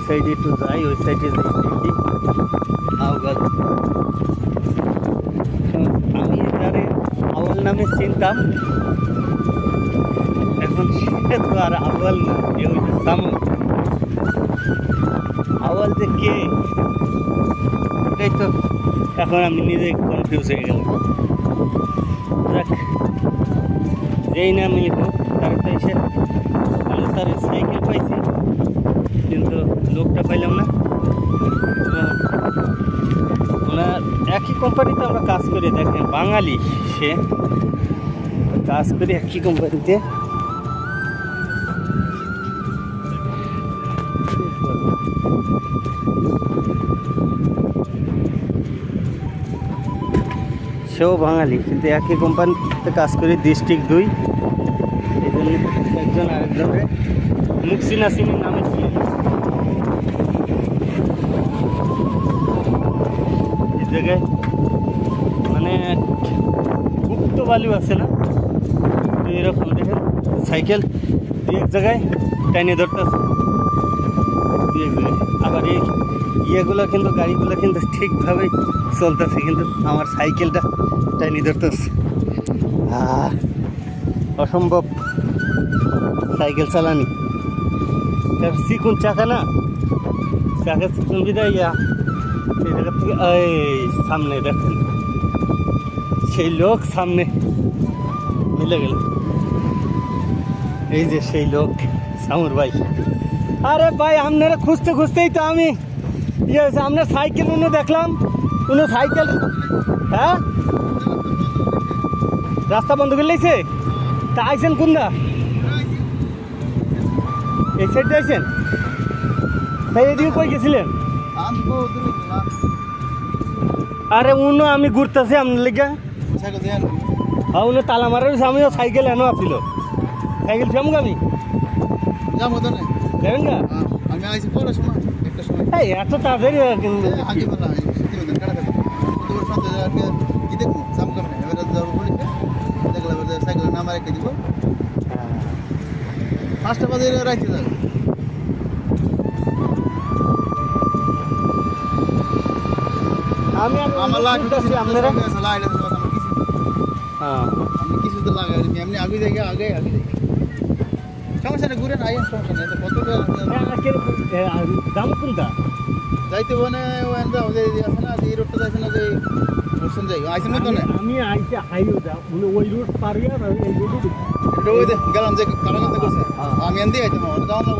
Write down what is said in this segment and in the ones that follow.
সাইডে একটু যাই, ওই সাইডে যাই দেখি আউগাল। আমি যারে আউয়াল নামে চিনতাম, এখন সে তো আর আউয়াল না, এ হচ্ছে সামু। আউয়াল যে কে এটাই তো এখন আমি নিজে কনফিউজ হয়ে গেলাম। দেখ, যেই নামই হোক তার এসে আমি তার সাইকেল পাইছি, কিন্তু লোকটা পাইলাম না। ওনার একই কোম্পানিতে আমরা কাজ করি, দেখেন বাঙালি, সে কাজ করি একই কোম্পানিতে। সেও বাঙালি, কিন্তু একই কোম্পানিতে কাজ করি, ডিস্ট্রিক্ট 2। এই জন্য একজন আরেকজনের মুকসিন আসিমের নামে ছিল। এই জায়গায় মানে গুপ্ত বালু আছে না, এরকম দেখেন সাইকেল দু এক জায়গায় টাইনে ধরতেছে, দু এক জায়গায়। আবার এই ইয়েগুলো কিন্তু গাড়িগুলো কিন্তু ঠিকভাবেই চলতেছে, কিন্তু আমার সাইকেলটা টাইনে ধরতেছে। অসম্ভব সাইকেল চালানি, চিকুন চাকা না, চাকা চিকুন বিদায় এই জায়গা থেকে এই সামনে দেখেন সেই লোক সামনে মিলে গেল। এই যে সেই লোক সামুর ভাই। আরে ভাই, আপনারা খুঁজতে খুঁজতেই তো আমি ইয়ে হয়েছে, আপনার সাইকেল উনি দেখলাম, উনি সাইকেল, হ্যাঁ রাস্তা বন্ধ করে লেগেছে। তা আইসেন কোনটা? এই সাইডে আইসেন? তাই এদিকে কই গেছিলেন? আরে উনো আমি ঘুরতেছি আপনার লেগে। হ্যাঁ, উনি তালা মারা রয়েছে, আমিও সাইকেল এনো আসছিল। সাইকেল যাবো আমি যাবেন না? এই এত তাড়াতাড়ি পাঁচটা বাজে রাইতে যাবে। আমি আমার আপনারা আমি কিছু তো লাগাই এমনি আগে যাই আগে আগে যাই, সমস্যা নেই, ঘুরে না আই, সমস্যা নেই। কত দাম কোনটা যাইতে মানে আছে না, এই রোডটা যাইছে না, যে মোশন যাই আইসেন মতো না। আমি আইসে হাইও যা মানে ওই রোড পার হয়ে এই রোডে গেলাম যে কারাগাতে করছে, আমি এন্দি আইতে না যাও না,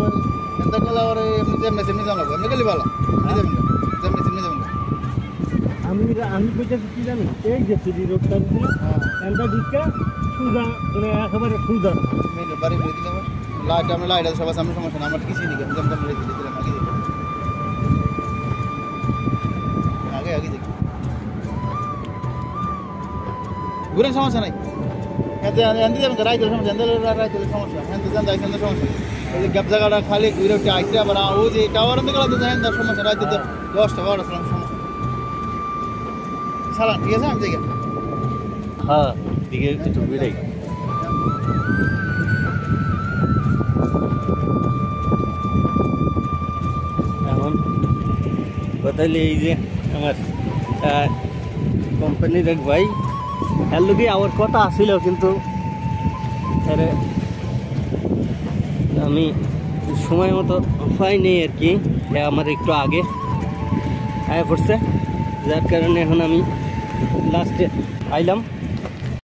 এন্তা গেলে আর এমনি যেমনি সেমনি যাও না, এমনি গেলি ভালো, যেমনি সেমনি যাবেন। আমি কইতেছি কি জানি, এই যে সিডি রোডটা ছিল এন্টা ঢুকে সুজা মানে একেবারে সুজা মেনে বাড়ি করে দিলাম। লাইট আমরা লাইট আছে সবার সামনে, সমস্যা না, আমার কিছুই নেই, যেমন তেমন রেখে দিলাম। আগে আগে দেখি ঘুরেন, সমস্যা নাই। এনতে যাবেন রাইতে সমস্যা, রাইতে সমস্যা, এনতে যান যাইছেন তো সমস্যা। ওই যে গ্যাপ জায়গাটা খালি ঘুরে উঠে আইতে আবার ও যে টাওয়ার আনতে গেলাম তো যাই না, সমস্যা। রাইতে তো 10টা 12টা সমস্যা। সালাম, ঠিক আছে, আমি দেখি। হ্যাঁ, দিকে একটু বেড়াই। এখন কথাইলে এই যে আমার কোম্পানির এক ভাই, এর লোকে আমার কথা আসছিল, কিন্তু আমি সময় মতো পাইনি আর কি, আমার একটু আগে আয়া পড়ছে, যার কারণে এখন আমি লাস্টে আইলাম।